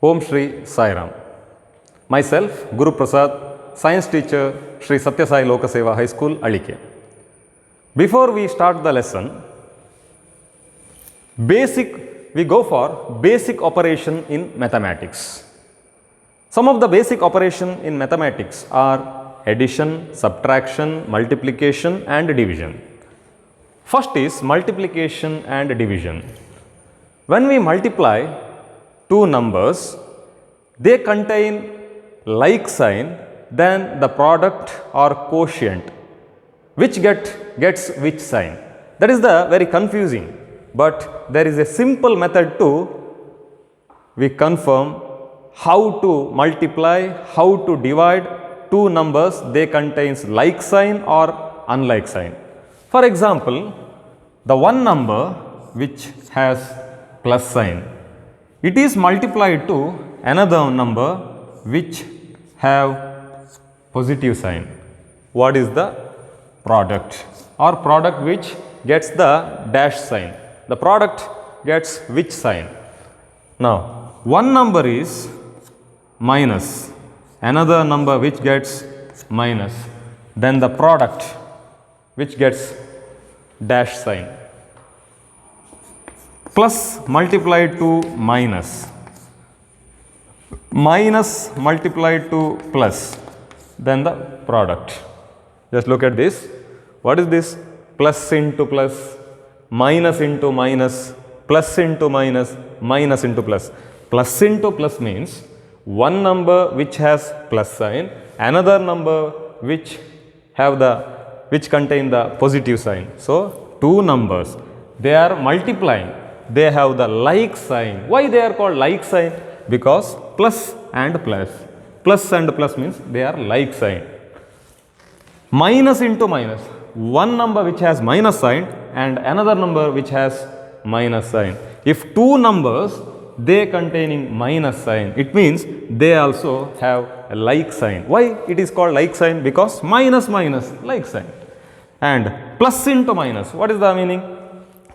Om Shri Sai Ram. Myself, Guru Prasad, Science teacher, Shri Satya Sai Lokaseva High School, Alike. Before we start the lesson, we go for basic operation in mathematics. Some of the basic operation in mathematics are addition, subtraction, multiplication and division. First is multiplication and division. When we multiply two numbers, they contain like sign, then the product or quotient which gets which sign. That is the very confusing, but there is a simple method to we confirm how to multiply, how to divide two numbers, they contains like sign or unlike sign. For example, the one number which has plus sign, it is multiplied to another number which have positive sign. What is the product or product which gets the dash sign? The product gets which sign? Now, one number is minus, another number which gets minus, then the product which gets dash sign. Plus multiplied to minus, minus multiplied to plus, then the product. Just look at this. What is this? Plus into plus, minus into minus, plus into minus, minus into plus. Plus into plus means one number which has plus sign, another number which contain the positive sign. So, two numbers, they are multiplying, they have the like sign. Why they are called like sign? Because plus and plus. Plus and plus means they are like sign. Minus into minus, one number which has minus sign and another number which has minus sign. If two numbers they containing minus sign, it means they also have a like sign. Why it is called like sign? Because minus minus like sign. And plus into minus, what is the meaning?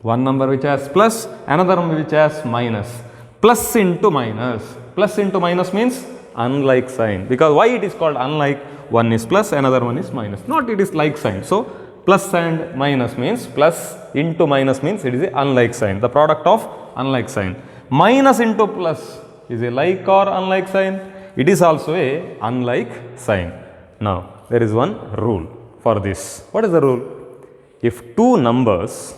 One number which has plus, another number which has minus. Plus into minus. Plus into minus means unlike sign. Because why it is called unlike? One is plus, another one is minus. Not it is like sign. So, plus and minus means plus into minus means it is a unlike sign. The product of unlike sign. Minus into plus is a like or unlike sign. It is also a unlike sign. Now, there is one rule for this. What is the rule? If two numbers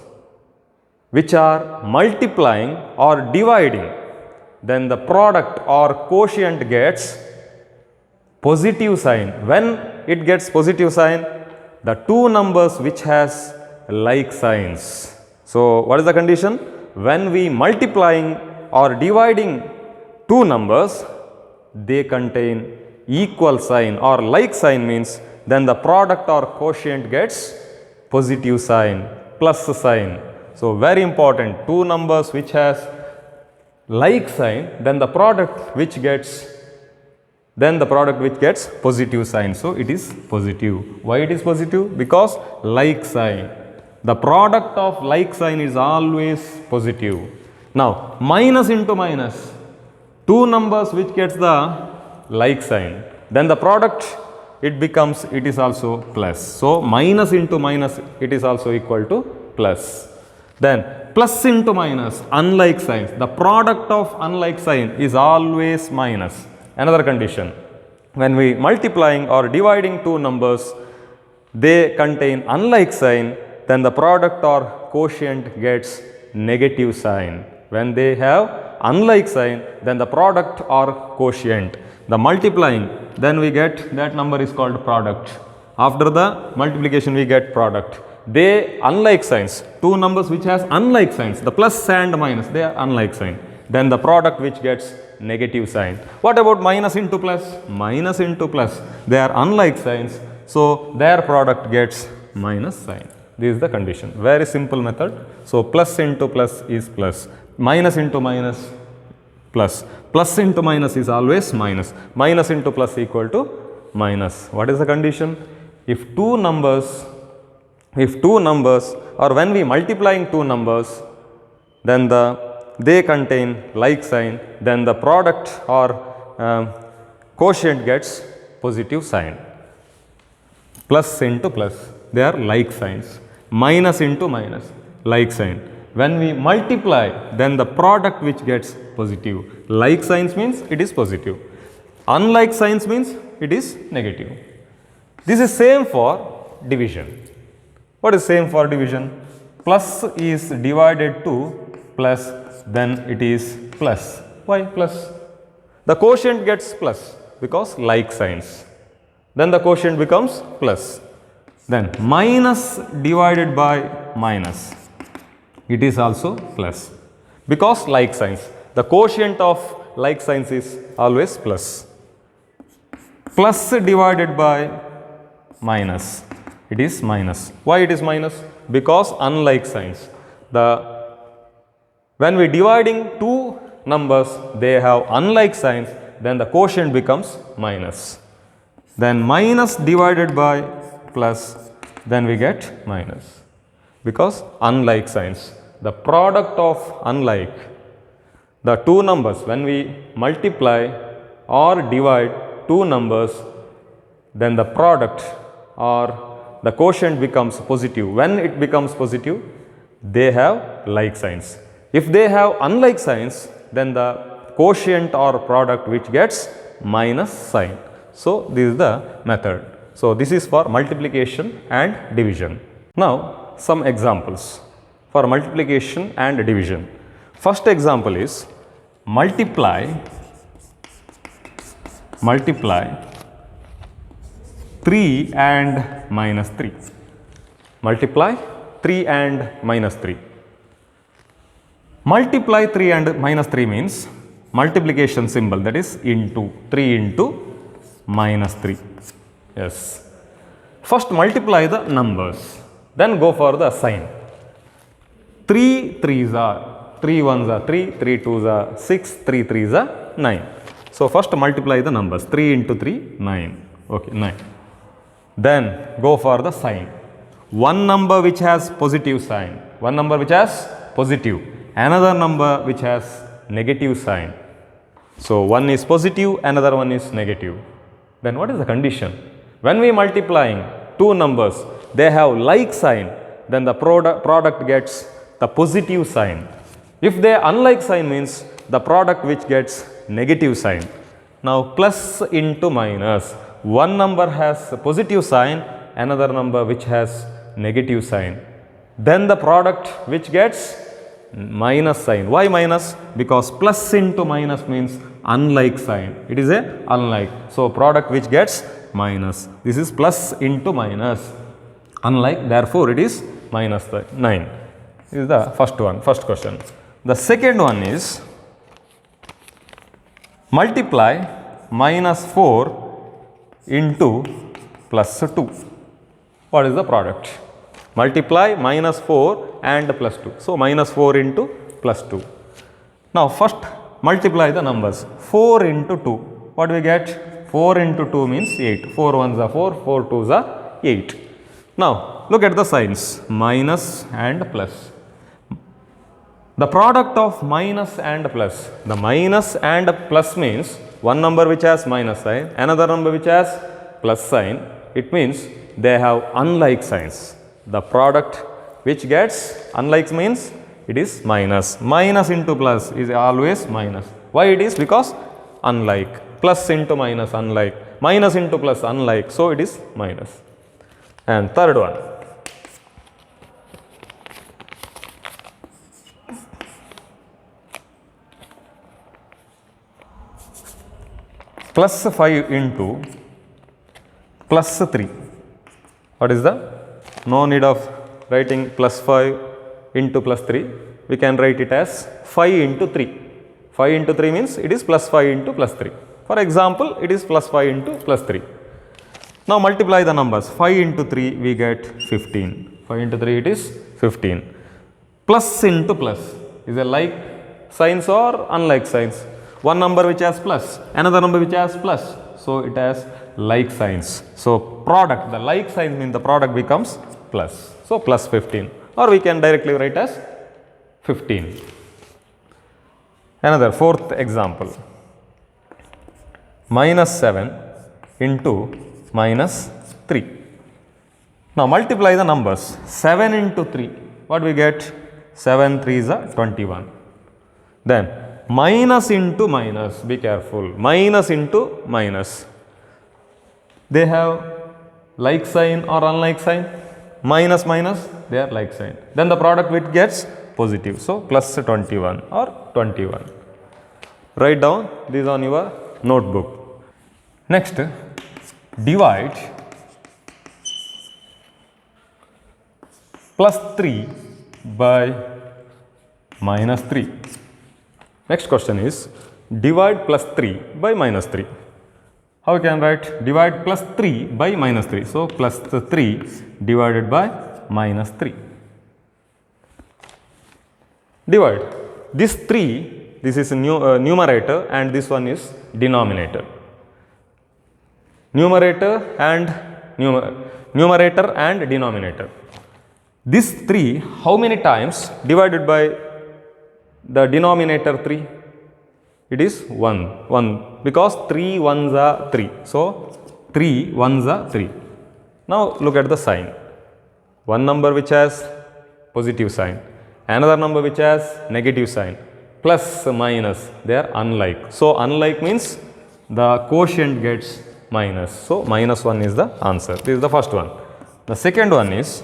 which are multiplying or dividing, then the product or quotient gets positive sign. When it gets positive sign, the two numbers which has like signs. So, what is the condition? When we multiplying or dividing two numbers, they contain equal sign or like sign means then the product or quotient gets positive sign, plus sign. So, very important, two numbers which has like sign, then the product which gets positive sign. So, it is positive. Why it is positive? Because like sign. The product of like sign is always positive. Now, minus into minus, two numbers which gets the like sign, then the product it is also plus. So, minus into minus, it is also equal to plus. Then plus into minus, unlike signs, the product of unlike sign is always minus. Another condition, when we multiplying or dividing two numbers, they contain unlike sign, then the product or quotient gets negative sign. When they have unlike sign, then the product or quotient, the multiplying, then we get that number is called product. After the multiplication, we get product. They unlike signs, two numbers which has unlike signs, the plus and minus, they are unlike sign. Then the product which gets negative sign. What about minus into plus? Minus into plus, they are unlike signs, so their product gets minus sign. This is the condition. Very simple method. So, plus into plus is plus, minus into minus plus, plus into minus is always minus, minus into plus equal to minus. What is the condition? If two numbers or when we multiplying two numbers, then the they contain like sign, then the product or quotient gets positive sign. Plus into plus, they are like signs. Minus into minus, like sign. When we multiply, then the product which gets positive. Like signs means it is positive. Unlike signs means it is negative. This is same for division. What is same for division? Plus is divided to plus, then it is plus. Why plus? The quotient gets plus because like signs. Then the quotient becomes plus. Then minus divided by minus, it is also plus because like signs. The quotient of like signs is always plus. Plus divided by minus, it is minus. Why it is minus? Because unlike signs. When we dividing two numbers, they have unlike signs, then the quotient becomes minus. Then minus divided by plus, then we get minus because unlike signs. The product of unlike, the two numbers, when we multiply or divide two numbers, then the product or the quotient becomes positive. When it becomes positive, they have like signs. If they have unlike signs, then the quotient or product which gets minus sign. So, this is the method. So, this is for multiplication and division. Now, some examples for multiplication and division. First example is multiply 3 and minus 3. Multiply 3 and minus 3. Multiply 3 and minus 3 means multiplication symbol, that is into, 3 into minus 3. Yes. First multiply the numbers, then go for the sign. 3 3s are, 3 1s are 3, 3 2s are 6, 3 3s are 9. So, first multiply the numbers, 3 into 3, 9. Okay, 9. Then go for the sign. One number which has positive sign, one number which has positive, another number which has negative sign. So, one is positive, another one is negative. Then what is the condition? When we multiplying two numbers, they have like sign, then the product gets the positive sign. If they unlike sign means the product which gets negative sign. Now, plus into minus, one number has a positive sign, another number which has negative sign. Then the product which gets minus sign. Why minus? Because plus into minus means unlike sign. It is a unlike. So, product which gets minus. This is plus into minus. Unlike, therefore, it is minus 9. This is the first one, first question. The second one is multiply minus 4 into plus 2. What is the product? Multiply minus 4 and plus 2. So, minus 4 into plus 2. Now, first multiply the numbers. 4 into 2. What do we get? 4 into 2 means 8. 4 1s are 4, 4 2s are 8. Now, look at the signs, minus and plus. The product of minus and plus. The minus and plus means one number which has minus sign, another number which has plus sign. It means they have unlike signs. The product which gets unlike means it is minus. Minus into plus is always minus. Why it is? Because unlike. Plus into minus, unlike. Minus into plus, unlike. So, it is minus. And third one. Plus 5 into plus 3. What is the? No need of writing plus 5 into plus 3. We can write it as 5 into 3. 5 into 3 means it is plus 5 into plus 3. For example, it is plus 5 into plus 3. Now, multiply the numbers. 5 into 3 we get 15. 5 into 3 it is 15. Plus into plus is a like signs or unlike signs. One number which has plus, another number which has plus. So, it has like signs. So, product, the like sign means the product becomes plus. So, plus 15, or we can directly write as 15. Another fourth example. Minus 7 into minus 3. Now multiply the numbers. 7 into 3. What we get? 7 3 is 21. Then minus into minus. Be careful. Minus into minus. They have like sign or unlike sign. Minus minus, they are like sign. Then the product which gets positive. So plus 21 or 21. Write down this on your notebook. Next, divide plus 3 by minus 3. Next question is divide plus 3 by minus 3. How we can write? Divide plus 3 by minus 3. So plus 3 divided by minus 3. Divide. This 3, this is numerator and this one is denominator. Numerator and denominator. This 3 how many times divided by the denominator 3? It is 1 because 3 ones are 3. So 3 ones are 3. Now look at the sign. One number which has positive sign, another number which has negative sign, plus minus, they are unlike. So unlike means the quotient gets minus. So minus 1 is the answer. This is the first one. The second one is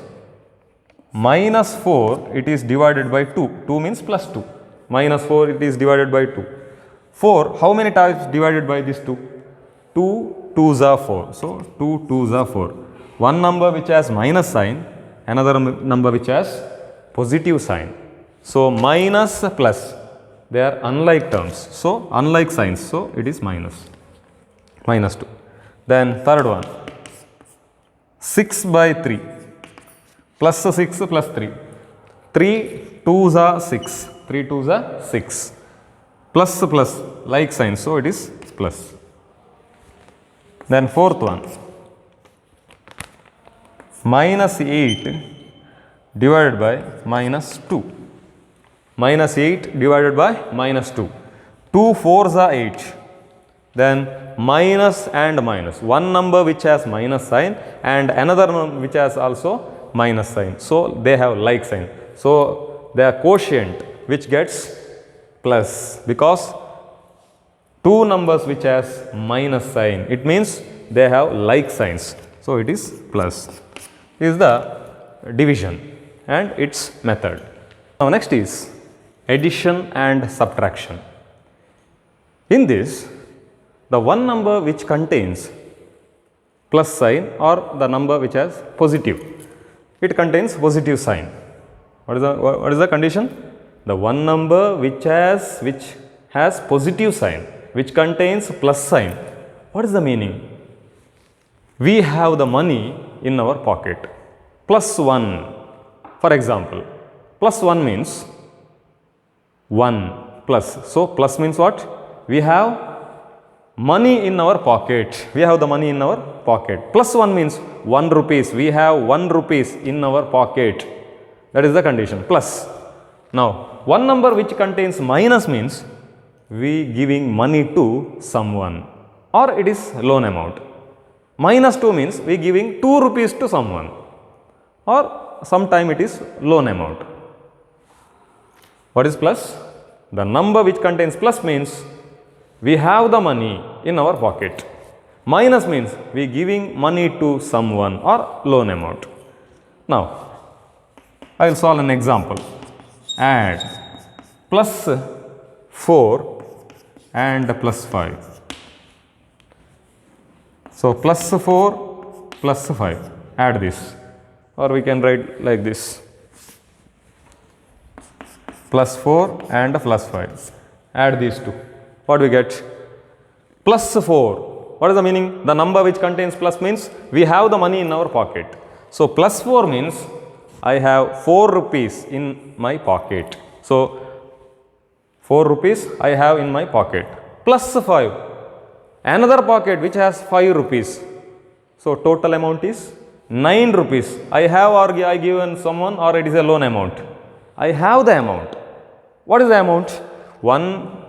minus 4, it is divided by 2. 2 means plus 2. Minus 4, it is divided by 2. 4, how many times divided by this 2? 2 2s are 4. So 2 2s are 4. One number which has minus sign, another number which has positive sign. So minus plus, they are unlike terms. So unlike signs. So it is minus 2. Then third one, 6 by 3. Plus 6 plus 3. 3 2s are 6. 3 2s are 6. Plus plus like sign, so it is plus. Then fourth one, minus 8 divided by minus 2. Minus 8 divided by minus 2. 2 4s are 8. Then minus and minus. One number which has minus sign and another one which has also minus sign. So they have like sign. So their quotient which gets plus, because two numbers which has minus sign, it means they have like signs. So it is plus. This is the division and its method. Now next is addition and subtraction. In this, the one number which contains plus sign or the number which has positive, it contains positive sign. What is the condition? The one number which has positive sign, which contains plus sign. What is the meaning? We have the money in our pocket. Plus 1. For example, plus 1 means 1 plus. So plus means what? We have money in our pocket. We have the money in our pocket. Plus 1 means 1 rupees. We have 1 rupees in our pocket. That is the condition. Plus. Now, one number which contains minus means we giving money to someone or it is loan amount. Minus 2 means we giving 2 rupees to someone or sometime it is loan amount. What is plus? The number which contains plus means we have the money in our pocket. Minus means we giving money to someone or loan amount. Now, I will solve an example. Add plus 4 and plus 5. So plus 4 plus 5. Add this, or we can write like this. Plus 4 and plus 5. Add these two. What we get? Plus 4. What is the meaning? The number which contains plus means we have the money in our pocket. So plus 4 means I have 4 rupees in my pocket. So 4 rupees I have in my pocket. Plus 5. Another pocket which has 5 rupees. So total amount is 9 rupees. I have or I given someone or it is a loan amount. I have the amount. What is the amount? 1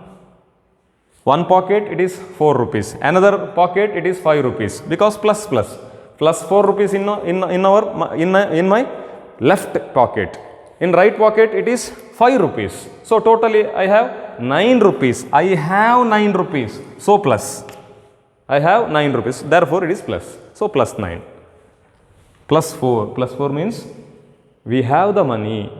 One pocket it is 4 rupees, another pocket it is 5 rupees, because plus plus plus 4 rupees in my left pocket. In right pocket it is 5 rupees. So totally I have 9 rupees. I have 9 rupees. So plus. I have 9 rupees. Therefore it is plus. So plus 9. Plus 4. Plus 4 means we have the money.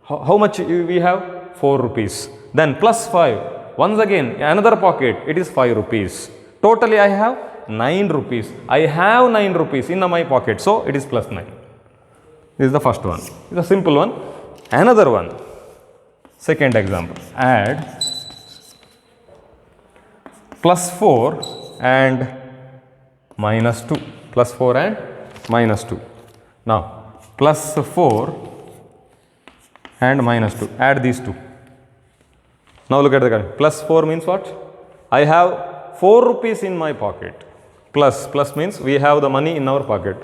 How much we have? 4 rupees. Then plus 5. Once again another pocket it is 5 rupees. Totally I have 9 rupees. I have 9 rupees in my pocket. So it is plus 9. This is the first one. It's a simple one. Another one. Second example. Add plus 4 and minus 2. Plus 4 and minus 2. Now plus 4 and minus 2. Add these two. Now look at the card. Plus 4 means what? I have 4 rupees in my pocket. Plus means we have the money in our pocket.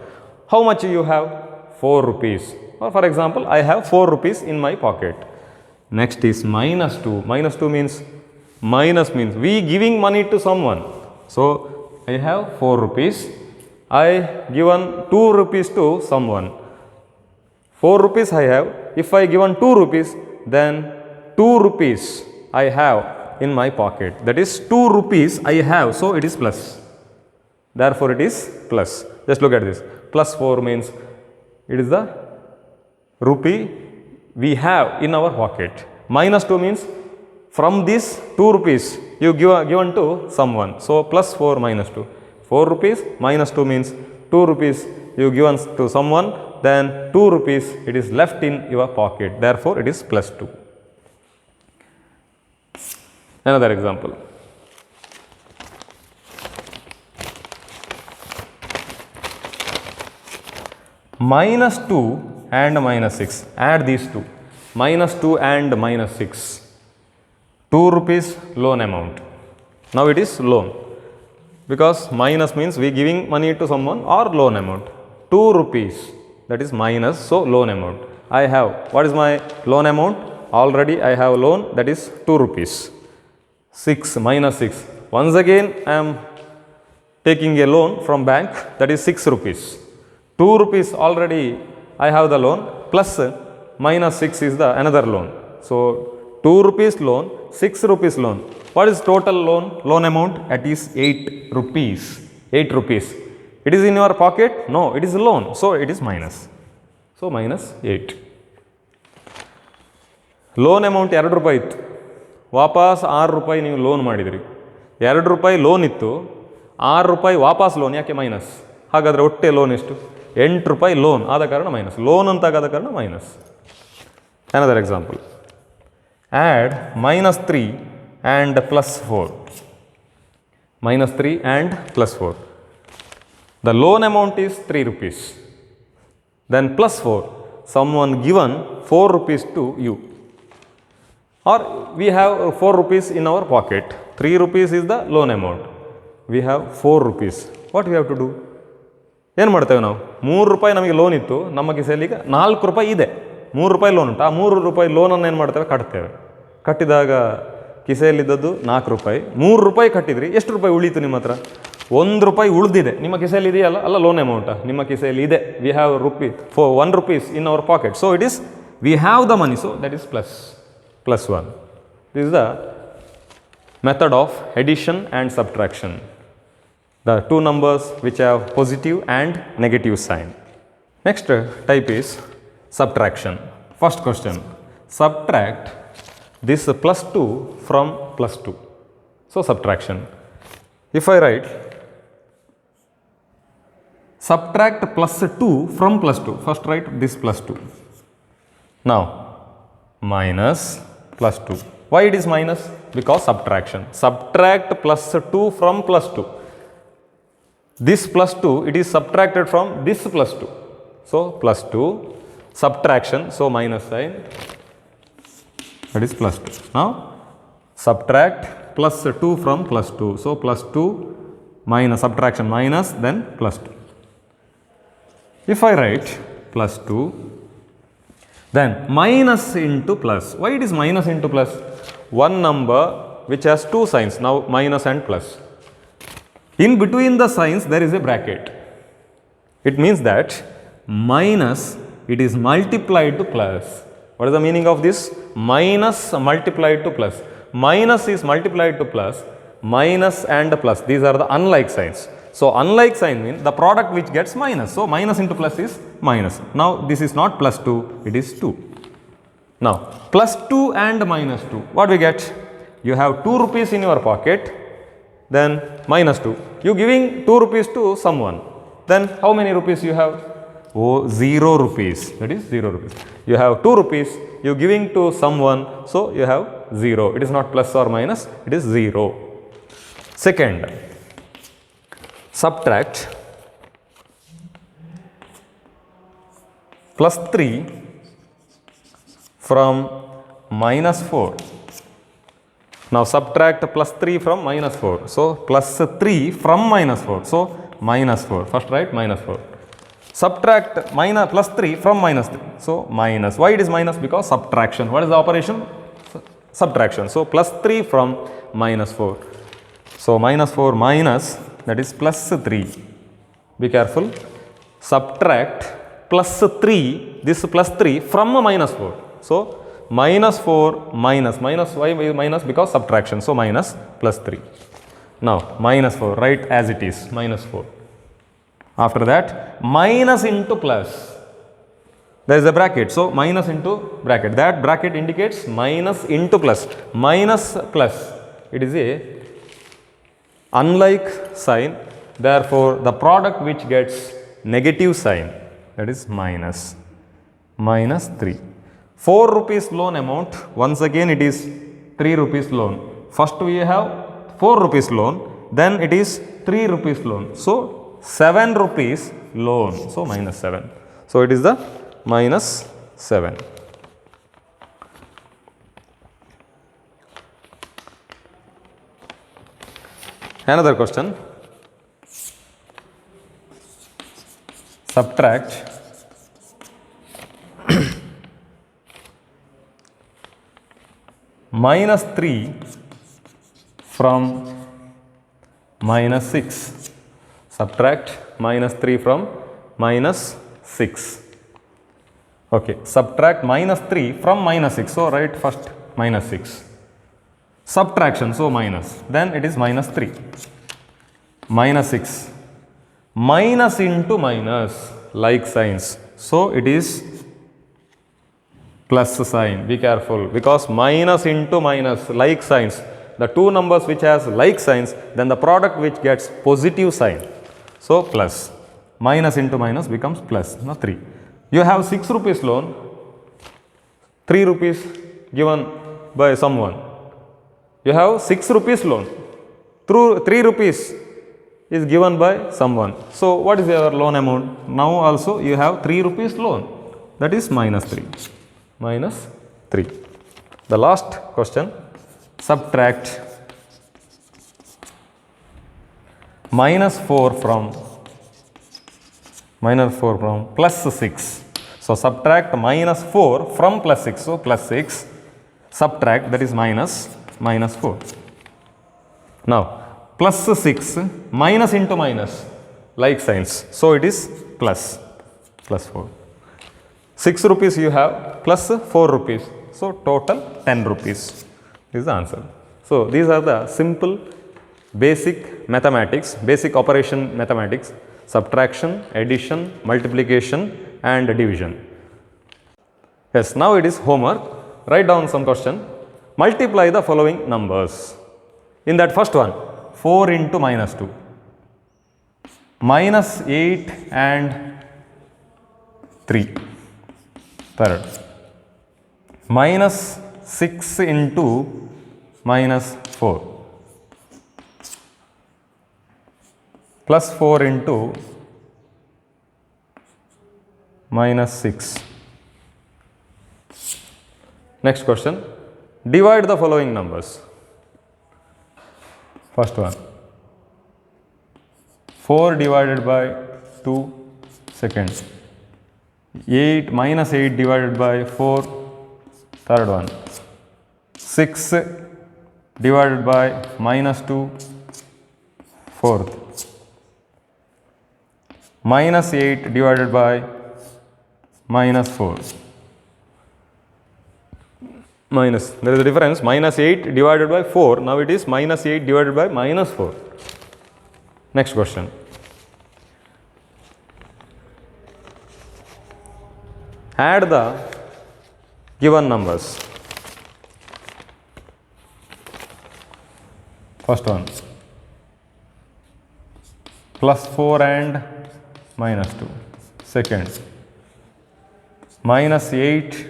How much you have? 4 rupees. Or for example, I have 4 rupees in my pocket. Next is minus 2. Minus 2 means we giving money to someone. So I have 4 rupees. I given 2 rupees to someone. 4 rupees I have. If I given 2 rupees, then 2 rupees I have in my pocket. That is 2 rupees I have. So it is plus. Therefore it is plus. Just look at this. Plus 4 means it is the rupee we have in our pocket. Minus 2 means from this 2 rupees you given to someone. So plus 4 minus 2. 4 rupees minus 2 means 2 rupees you given to someone, then 2 rupees it is left in your pocket. Therefore it is plus 2. Another example. Minus 2 and minus 6. Add these two. Minus 2 and minus 6. 2 rupees loan amount. Now it is loan. Because minus means we giving money to someone, or loan amount. 2 rupees. That is minus. So loan amount. I have. What is my loan amount? Already I have loan. That is 2 rupees. 6 minus 6. Once again I am taking a loan from bank. That is 6 rupees. 2 rupees already I have the loan, plus minus 6 is the another loan. So 2 rupees loan, 6 rupees loan. What is total loan amount? That is 8 rupees. 8 rupees. It is in your pocket? No, it is loan. So it is minus. So minus 8. Loan amount 2 ರೂಪಾಯಿ ಇತ್ತು, ವಾಪಸ್ 6 ರೂಪಾಯಿ ನೀವು loan ಮಾಡಿದ್ರಿ. 2 ರೂಪಾಯಿ loan ಇತ್ತು, 6 ರೂಪಾಯಿ ವಾಪಸ್ ಲೋನ್. ಯಾಕೆ ಮೈನಸ್? ಹಾಗಾದರೆ ಒಟ್ಟೆ ಲೋನ್ ಎಷ್ಟು? 8 ರೂಪಾಯಿ ಲೋನ್ ಆದ ಕಾರಣ ಮೈನಸ್. ಲೋನ್ ಅಂತ ಆದ ಕಾರಣ minus. Another example. Add minus 3 and plus 4. Minus 3 and plus 4. The loan amount is 3 rupees. Then plus 4. Someone given 4 rupees to you. Or we have 4 rupees in our pocket. 3 rupees is the loan amount. We have 4 rupees. What we have to do? ಏನು ಮಾಡ್ತೇವೆ ನಾವು? 3 ರೂಪಾಯಿ ನಮಗೆ loan ಇತ್ತು, ನಮ್ಮ ಕಿಸೆಯಲ್ಲಿ ಈಗ 4 ರೂಪಾಯಿ ಇದೆ. 3 ರೂಪಾಯಿ ಲೋನ್ ಉಂಟು. ಆ 3 ರೂಪಾಯಿ ಲೋನನ್ನು ಏನು ಮಾಡ್ತೇವೆ? ಕಟ್ತೇವೆ. ಕಟ್ಟಿದಾಗ ಕಿಸೆಯಲ್ಲಿದ್ದದ್ದು 4 ರೂಪಾಯಿ. 3 ರೂಪಾಯಿ ಕಟ್ಟಿದ್ರಿ, ಎಷ್ಟು ರೂಪಾಯಿ ಉಳೀತು ನಿಮ್ಮ ಹತ್ರ? 1 ರೂಪಾಯಿ ಉಳಿದಿದೆ. ನಿಮ್ಮ ಕಿಸೆಯಲ್ಲಿ ಇದೆಯಲ್ಲ, ಅಲ್ಲ ಲೋನ್ ಅಮೌಂಟಾ? ನಿಮ್ಮ ಕಿಸೆಯಲ್ಲಿ ಇದೆ. We have for 1 rupees in our pocket. So it is, we have the money. So that is plus 1. This is the method of addition and subtraction. The two numbers which have positive and negative sign. Next type is subtraction. First question. Subtract this plus 2 from plus 2. So subtraction. If I write subtract plus 2 from plus 2. First write this plus 2. Now minus plus 2. Why it is minus? Because subtraction. Subtract plus 2 from plus 2. This plus 2, it is subtracted from this plus 2. So plus 2, subtraction, so minus sign, that is plus 2. Now subtract plus 2 from plus 2. So plus 2 minus, subtraction minus, then plus 2. If I write plus 2, then minus into plus. Why it is minus into plus? One number which has two signs, now minus and plus. In between the signs there is a bracket. It means that minus, it is multiplied to plus. What is the meaning of this? Minus multiplied to plus. Minus is multiplied to plus. Minus and plus, these are the unlike signs. So unlike sign means the product which gets minus. So minus into plus is minus. Now this is not plus 2, it is 2. Now plus 2 and minus 2, what we get? You have 2 rupees in your pocket, then minus 2. You giving 2 rupees to someone, then how many rupees you have? Oh, 0 rupees, that is 0 rupees. You have 2 rupees, you giving to someone, so you have 0. It is not plus or minus, it is 0. Second, subtract plus 3 from minus 4. Now subtract plus 3 from minus 4. So plus 3 from minus 4. So minus 4. First write minus 4. Subtract plus 3 from minus 3. So minus. Why it is minus? Because subtraction. What is the operation? Subtraction. So plus 3 from minus 4. So minus 4 minus, that is plus 3. Be careful. Subtract plus 3, this plus 3 from minus 4. So minus 4 minus, why minus? Because subtraction. So minus plus 3. Now minus 4, write as it is, minus 4. After that minus into plus. There is a bracket. So minus into bracket. That bracket indicates minus into plus. Minus plus. It is a unlike sign. Therefore, the product which gets negative sign, that is minus. Minus 3. 4 rupees loan amount, once again it is 3 rupees loan. First we have 4 rupees loan, then it is 3 rupees loan. So 7 rupees loan, so minus 7. So it is the minus 7. Another question. Subtract minus 3 from minus 6. Subtract minus 3 from minus 6. Okay, subtract minus 3 from minus 6. So write first minus 6. Subtraction, so minus. Then it is minus 3. Minus 6. Minus into minus, like signs. So it is plus sign. Be careful, because minus into minus, like signs. The two numbers which has like signs, then the product which gets positive sign. So plus. Minus into minus becomes plus. Now 3. You have 6 rupees loan, 3 rupees given by someone. You have 6 rupees loan, through 3 rupees is given by someone. So what is your loan amount? Now also you have 3 rupees loan, that is minus 3. Minus 3. The last question, subtract minus 4 from plus 6. So subtract minus 4 from plus 6. So plus 6, subtract, that is minus 4. Now plus 6 minus into minus, like signs. So it is plus 4. 6 rupees you have plus 4 rupees. So total 10 rupees is the answer. So these are the simple basic mathematics, basic operation mathematics: subtraction, addition, multiplication and division. Yes, now it is homework. Write down some question. Multiply the following numbers. In that first one, 4 into minus 2, minus 8 and 3. Third, minus 6 into minus 4, plus 4 into minus 6. Next question, divide the following numbers. First one, 4 divided by 2, second, 8 minus 8 divided by 4, third one, 6 divided by minus 2 fourth, minus 8 divided by minus 4. Minus, there is a difference, minus 8 divided by 4, now it is minus 8 divided by minus 4. Next question. Add the given numbers. First one, plus 4 and minus 2. Second, minus 8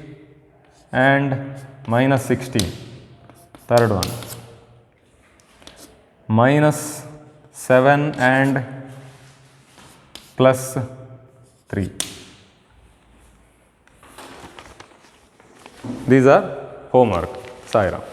and minus 16. Third one, minus 7 and plus 3. These are homework. Sai Ram.